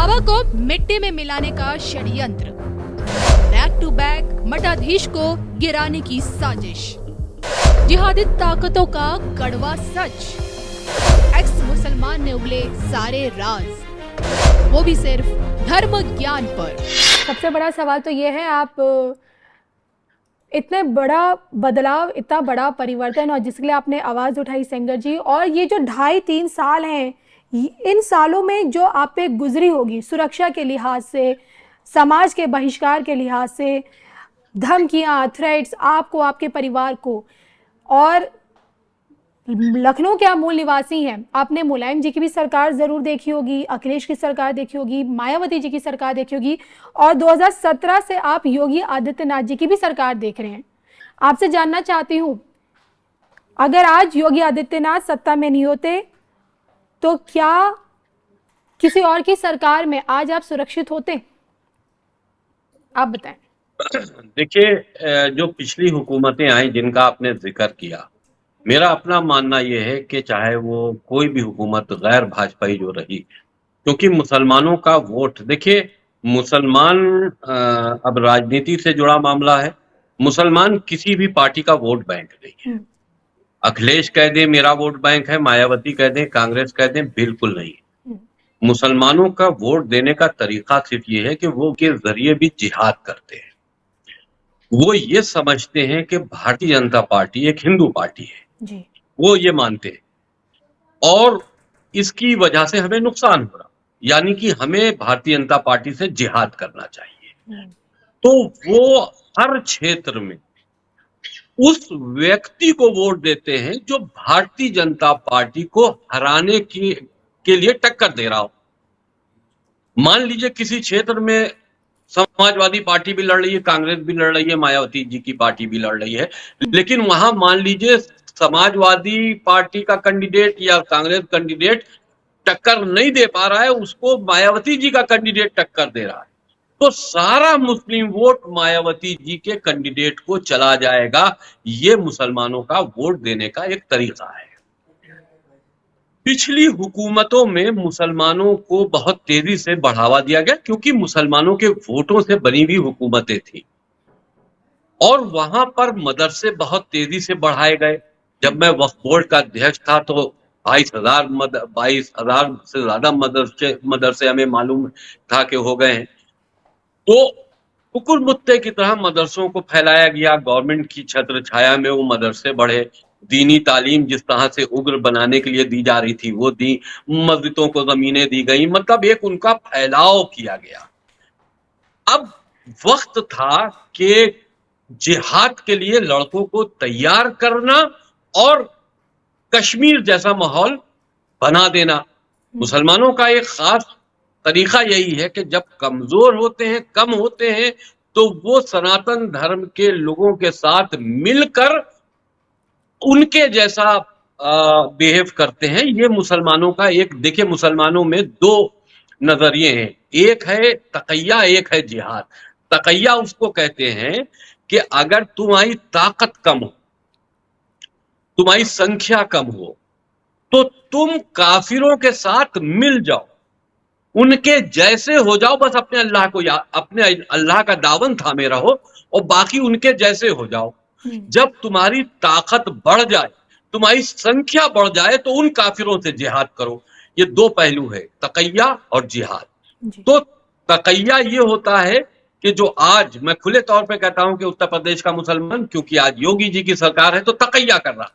बाबा को मिट्टी में मिलाने का षड्यंत्र, बैक टू बैक मठाधीश को गिराने की साजिश, जिहादी ताकतों का कड़वा सच, एक्स मुसलमान ने उगले सारे राज, वो भी सिर्फ धर्म ज्ञान पर। सबसे बड़ा सवाल तो ये है, आप इतने बड़ा बदलाव, इतना बड़ा परिवर्तन, और जिसके लिए आपने आवाज़ उठाई सेंगर जी, और ये जो 2.5-3 साल हैं, इन सालों में जो आप पे गुजरी होगी सुरक्षा के लिहाज से, समाज के बहिष्कार के लिहाज से, धमकियाँ, थ्रेट्स आपको, आपके परिवार को, और लखनऊ के आप मूल निवासी हैं, आपने मुलायम जी की भी सरकार ज़रूर देखी होगी, अखिलेश की सरकार देखी होगी, मायावती जी की सरकार देखी होगी, और 2017 से आप योगी आदित्यनाथ जी की भी सरकार देख रहे हैं। आपसे जानना चाहती हूँ, अगर आज योगी आदित्यनाथ सत्ता में नहीं होते तो क्या किसी और की सरकार में आज आप सुरक्षित होते? आप बताएं। देखिए, जो पिछली हुकूमतें आई जिनका आपने जिक्र किया, मेरा अपना मानना यह है कि चाहे वो कोई भी हुकूमत गैर भाजपाई जो रही, क्योंकि मुसलमानों का वोट, देखिए मुसलमान अब राजनीति से जुड़ा मामला है, मुसलमान किसी भी पार्टी का वोट बैंक नहीं है। अखिलेश कह दे मेरा वोट बैंक है, मायावती कह दे, कांग्रेस कह दे, बिल्कुल नहीं। मुसलमानों का वोट देने का तरीका सिर्फ ये है कि वो के जरिए भी जिहाद करते हैं। वो ये समझते हैं कि भारतीय जनता पार्टी एक हिंदू पार्टी है जी। वो ये मानते हैं, और इसकी वजह से हमें नुकसान हो रहा, यानी कि हमें भारतीय जनता पार्टी से जिहाद करना चाहिए। तो वो हर क्षेत्र में उस व्यक्ति को वोट देते हैं जो भारतीय जनता पार्टी को हराने के लिए टक्कर दे रहा हो। मान लीजिए किसी क्षेत्र में समाजवादी पार्टी भी लड़ रही है, कांग्रेस भी लड़ रही है, मायावती जी की पार्टी भी लड़ रही है, लेकिन वहां मान लीजिए समाजवादी पार्टी का कैंडिडेट या कांग्रेस कैंडिडेट टक्कर नहीं दे पा रहा है, उसको मायावती जी का कैंडिडेट टक्कर दे रहा है, तो सारा मुस्लिम वोट मायावती जी के कैंडिडेट को चला जाएगा। ये मुसलमानों का वोट देने का एक तरीका है। पिछली हुकूमतों में मुसलमानों को बहुत तेजी से बढ़ावा दिया गया, क्योंकि मुसलमानों के वोटों से बनी हुई हुकूमतें थी, और वहां पर मदरसे बहुत तेजी से बढ़ाए गए। जब मैं वक्फ बोर्ड का अध्यक्ष था तो 22,000 से ज्यादा मदरसे हमें मालूम था कि हो गए हैं। तो कुकुर मुत्ते की तरह मदरसों को फैलाया गया, गवर्नमेंट की छत्र छाया में वो मदरसे बढ़े, दीनी तालीम जिस तरह से उग्र बनाने के लिए दी जा रही थी वो दी, मस्जिदों को जमीनें दी गई, मतलब एक उनका फैलाव किया गया। अब वक्त था कि जिहाद के लिए लड़कों को तैयार करना और कश्मीर जैसा माहौल बना देना। मुसलमानों का एक खास तरीका यही है कि जब कमजोर होते हैं, कम होते हैं, तो वो सनातन धर्म के लोगों के साथ मिलकर उनके जैसा बिहेव करते हैं। ये मुसलमानों का एक, देखिए मुसलमानों में 2 नजरिए हैं, एक है तकैया, एक है जिहाद। तकैया उसको कहते हैं कि अगर तुम्हारी ताकत कम हो, तुम्हारी संख्या कम हो, तो तुम काफिरों के साथ मिल जाओ, उनके जैसे हो जाओ, बस अपने अल्लाह का दामन थामे रहो और बाकी उनके जैसे हो जाओ। जब तुम्हारी ताकत बढ़ जाए, तुम्हारी संख्या बढ़ जाए, तो उन काफिरों से जिहाद करो। ये 2 पहलू है, तकैया और जिहाद। तो तकैया ये होता है कि जो आज मैं खुले तौर पे कहता हूं कि उत्तर प्रदेश का मुसलमान, क्योंकि आज योगी जी की सरकार है, तो तकैया कर रहा,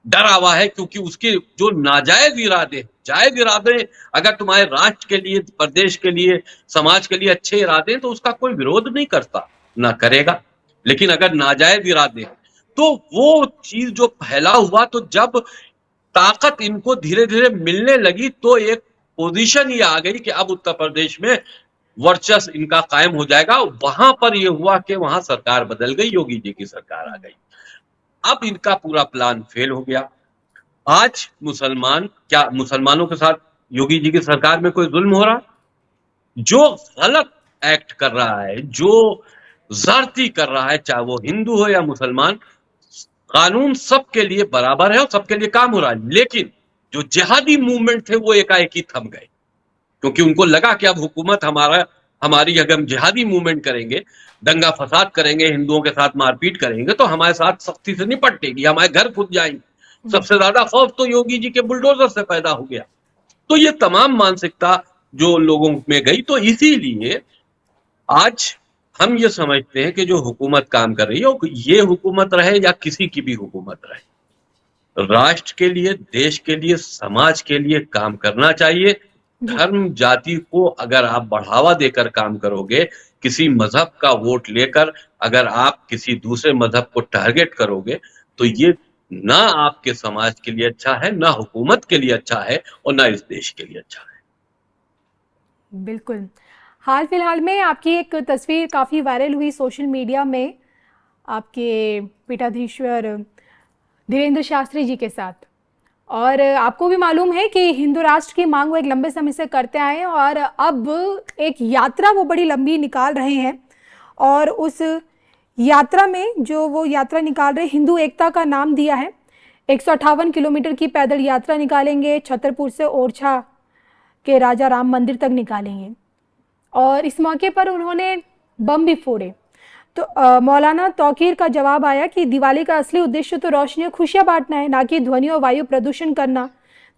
डरा हुआ है, क्योंकि उसके जो नाजायज इरादे, जायज इरादे, अगर तुम्हारे राष्ट्र के लिए, प्रदेश के लिए, समाज के लिए अच्छे इरादे हैं तो उसका कोई विरोध नहीं करता, ना करेगा। लेकिन अगर नाजायज इरादे हैं तो वो चीज जो फैला हुआ, तो जब ताकत इनको धीरे धीरे मिलने लगी तो एक पोजीशन ये आ गई कि अब उत्तर प्रदेश में वर्चस्व इनका कायम हो जाएगा। वहां पर यह हुआ कि वहां सरकार बदल गई, योगी जी की सरकार आ गई। अब इनका पूरा प्लान फेल हो गया। आज मुसलमानों के साथ योगी जी की सरकार में कोई जुल्म हो रहा? जो गलत एक्ट कर रहा है, जो ज्यादती कर रहा है, चाहे वो हिंदू हो या मुसलमान, कानून सबके लिए बराबर है और सबके लिए काम हो रहा है। लेकिन जो जिहादी मूवमेंट थे वो एकाएक ही थम गए। क्योंकि उनको लगा कि अब हुकूमत हमारी अगर हम जिहादी मूवमेंट करेंगे, दंगा फसाद करेंगे, हिंदुओं के साथ मारपीट करेंगे तो हमारे साथ सख्ती से निपटेगी, हमारे घर खुद जाएंगे। सबसे ज्यादा खौफ तो योगी जी के बुलडोजर से पैदा हो गया। तो ये तमाम मानसिकता जो लोगों में गई, तो इसीलिए आज हम ये समझते हैं कि जो हुकूमत काम कर रही है, ये हुकूमत रहे या किसी की भी हुकूमत रहे, राष्ट्र के लिए, देश के लिए, समाज के लिए काम करना चाहिए। धर्म जाति को अगर आप बढ़ावा देकर काम करोगे, किसी मजहब का वोट लेकर अगर आप किसी दूसरे मजहब को टारगेट करोगे, तो ये ना आपके समाज के लिए अच्छा है, ना हुकूमत के लिए अच्छा है और ना इस देश के लिए अच्छा है। बिल्कुल। हाल फिलहाल में आपकी एक तस्वीर काफ़ी वायरल हुई सोशल मीडिया में, आपके पीठाधीश्वर धीरेन्द्र शास्त्री जी के साथ, और आपको भी मालूम है कि हिंदू राष्ट्र की मांग वो एक लंबे समय से करते आए हैं और अब एक यात्रा वो बड़ी लंबी निकाल रहे हैं, और उस यात्रा में जो वो यात्रा निकाल रहे, हिंदू एकता का नाम दिया है। 158 किलोमीटर की पैदल यात्रा निकालेंगे, छतरपुर से ओरछा के राजा राम मंदिर तक निकालेंगे, और इस मौके पर उन्होंने बम भी फोड़े। तो मौलाना तौकीर का जवाब आया कि दिवाली का असली उद्देश्य तो रोशनी और खुशियां बांटना है, ना कि ध्वनि और वायु प्रदूषण करना।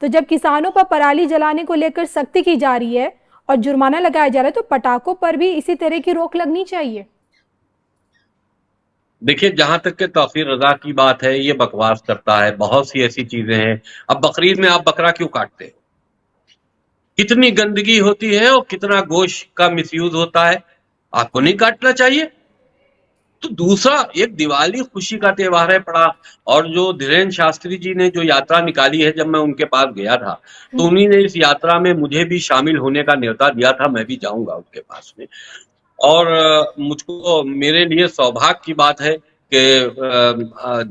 तो जब किसानों पर पराली जलाने को लेकर सख्ती की जा रही है और जुर्माना लगाया जा रहा है, तो पटाखों पर भी इसी तरह की रोक लगनी चाहिए। देखिए, जहां तक के तौकीर रजा की बात है, ये बकवास करता है। बहुत सी ऐसी चीजें हैं। अब बकरीद में आप बकरा क्यों काटते हो? कितनी गंदगी होती है और कितना गोश्त का मिसयूज होता है, आपको नहीं काटना चाहिए। तो दूसरा, एक दिवाली खुशी का त्योहार है पड़ा, और जो धीरेन्द्र शास्त्री जी ने जो यात्रा निकाली है, जब मैं उनके पास गया था तो उन्हीं ने इस यात्रा में मुझे भी शामिल होने का न्योता दिया था। मैं भी जाऊंगा उनके पास में, और मुझको, मेरे लिए सौभाग्य की बात है कि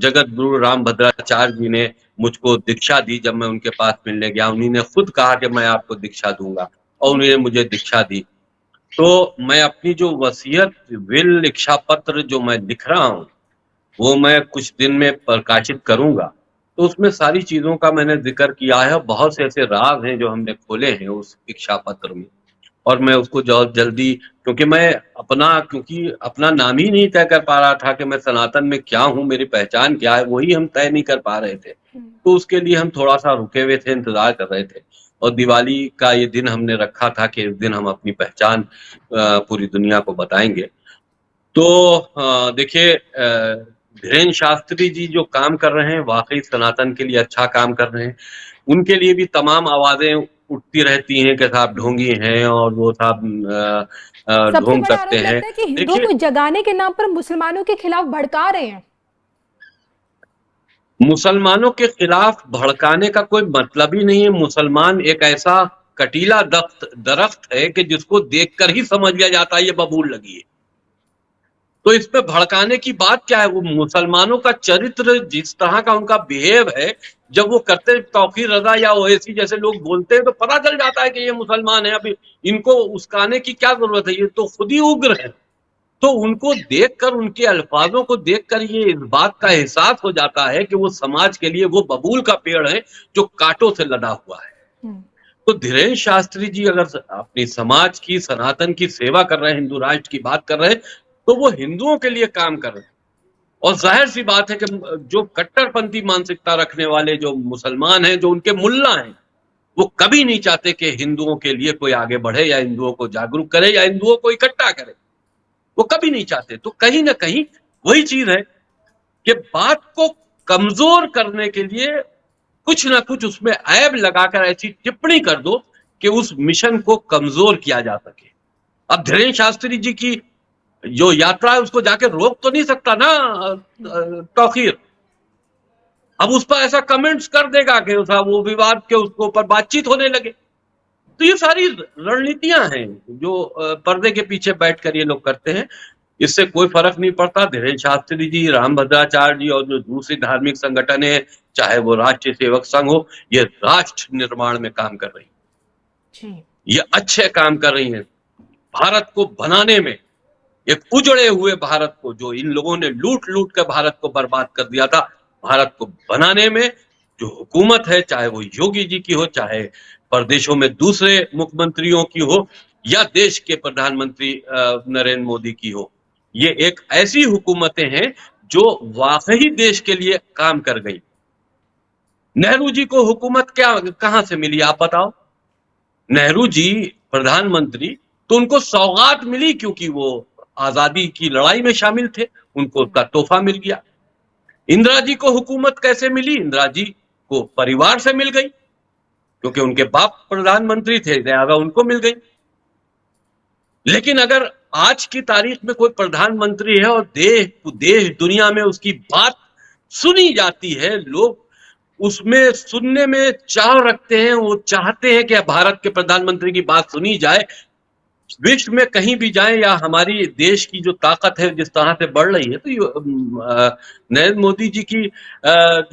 जगत गुरु राम भद्राचार्य जी ने मुझको दीक्षा दी। जब मैं उनके पास मिलने गया, उन्हीं ने खुद कहा कि मैं आपको दीक्षा दूंगा, और उन्होंने मुझे दीक्षा दी। तो मैं अपनी जो वसीयत, विल, इच्छा पत्र जो मैं लिख रहा हूँ, वो मैं कुछ दिन में प्रकाशित करूंगा। तो उसमें सारी चीजों का मैंने जिक्र किया है। बहुत से ऐसे राज हैं जो हमने खोले हैं उस इच्छा पत्र में, और मैं उसको जल्दी, क्योंकि अपना नाम ही नहीं तय कर पा रहा था कि मैं सनातन में क्या हूँ, मेरी पहचान क्या है, वही हम तय नहीं कर पा रहे थे। तो उसके लिए हम थोड़ा सा रुके हुए थे, इंतजार कर रहे थे, और दिवाली का ये दिन हमने रखा था कि इस दिन हम अपनी पहचान पूरी दुनिया को बताएंगे। तो देखिए, धीरेन्द्र शास्त्री जी जो काम कर रहे हैं, वाकई सनातन के लिए अच्छा काम कर रहे हैं। उनके लिए भी तमाम आवाजें उठती रहती हैं कि साहब ढोंगी हैं और वो साहब ढोंग करते हैं। कि हिंदुओं को जगाने के नाम पर मुसलमानों के खिलाफ भड़का रहे हैं। मुसलमानों के खिलाफ भड़काने का कोई मतलब ही नहीं है। मुसलमान एक ऐसा कटीला दरख्त है कि जिसको देखकर ही समझ लिया जाता है ये बबूल लगी है। तो इस पे भड़काने की बात क्या है? वो मुसलमानों का चरित्र, जिस तरह का उनका बिहेव है, जब वो करते तौकीर रजा या ओवैसी जैसे लोग बोलते हैं तो पता चल जाता है कि ये मुसलमान है। अभी इनको उस्काने की क्या जरूरत है, ये तो खुद ही उग्र है। तो उनको देखकर, उनके अल्फाजों को देखकर ये इस बात का एहसास हो जाता है कि वो समाज के लिए वो बबूल का पेड़ है जो कांटों से लदा हुआ है। तो धीरेन्द्र शास्त्री जी अगर अपनी समाज की, सनातन की सेवा कर रहे हैं, हिंदू राष्ट्र की बात कर रहे हैं, तो वो हिंदुओं के लिए काम कर रहे हैं। और जाहिर सी बात है कि जो कट्टरपंथी मानसिकता रखने वाले जो मुसलमान हैं, जो उनके मुल्ला हैं, वो कभी नहीं चाहते कि हिंदुओं के लिए कोई आगे बढ़े या हिंदुओं को जागरूक करे या हिंदुओं को इकट्ठा करे। वो कभी नहीं चाहते। तो कहीं ना कहीं वही चीज है कि बात को कमजोर करने के लिए कुछ ना कुछ उसमें ऐब लगाकर ऐसी टिप्पणी कर दो कि उस मिशन को कमजोर किया जा सके। अब धीरेन्द्र शास्त्री जी की जो यात्रा है उसको जाके रोक तो नहीं सकता ना तौकीर। अब उस पर ऐसा कमेंट्स कर देगा कि वो विवाद के उसके ऊपर बातचीत होने लगे। तो ये सारी रणनीतियां हैं जो पर्दे के पीछे बैठकर ये लोग करते हैं। इससे कोई फर्क नहीं पड़ता। धीरेन्द्र शास्त्री जी, राम भद्राचार्य जी और जो दूसरी धार्मिक संगठन है, चाहे वो राष्ट्रीय सेवक संघ हो, ये राष्ट्र निर्माण में काम कर रही है। ये अच्छे काम कर रही है। भारत को बनाने में, एक उजड़े हुए भारत को जो इन लोगों ने लूट लूट कर भारत को बर्बाद कर दिया था, भारत को बनाने में जो हुकूमत है, चाहे वो योगी जी की हो, चाहे प्रदेशों में दूसरे मुख्यमंत्रियों की हो या देश के प्रधानमंत्री नरेंद्र मोदी की हो, ये एक ऐसी हुकूमतें हैं जो वाकई देश के लिए काम कर गई। नेहरू जी को हुकूमत कहां से मिली, आप बताओ। नेहरू जी प्रधानमंत्री तो उनको सौगात मिली, क्योंकि वो आजादी की लड़ाई में शामिल थे, उनको उसका तोहफा मिल गया। इंदिरा जी को हुकूमत कैसे मिली? इंदिरा जी को परिवार से मिल गई, क्योंकि उनके बाप प्रधानमंत्री थे, लिहाजा उनको मिल गई। लेकिन अगर आज की तारीख में कोई प्रधानमंत्री है और देश दुनिया में उसकी बात सुनी जाती है, लोग उसमें सुनने में चाव रखते हैं, वो चाहते हैं कि भारत के प्रधानमंत्री की बात सुनी जाए, विश्व में कहीं भी जाए, या हमारी देश की जो ताकत है जिस तरह से बढ़ रही है, तो नरेंद्र मोदी जी की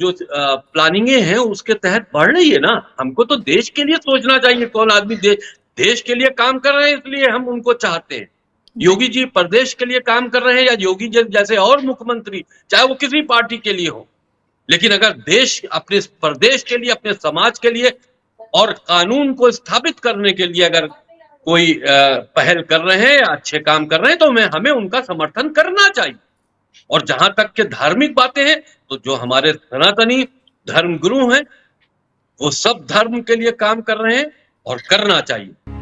जो प्लानिंगें हैं उसके तहत बढ़ रही है ना। हमको तो देश के लिए सोचना चाहिए, कौन आदमी देश के लिए काम कर रहे हैं, इसलिए हम उनको चाहते हैं। योगी जी प्रदेश के लिए काम कर रहे हैं, या योगी जी जैसे और मुख्यमंत्री, चाहे वो किसी पार्टी के लिए हो, लेकिन अगर देश अपने प्रदेश के लिए, अपने समाज के लिए और कानून को स्थापित करने के लिए अगर कोई पहल कर रहे हैं, अच्छे काम कर रहे हैं, तो हमें उनका समर्थन करना चाहिए। और जहां तक के धार्मिक बातें हैं, तो जो हमारे सनातनी धर्मगुरु हैं, वो सब धर्म के लिए काम कर रहे हैं और करना चाहिए।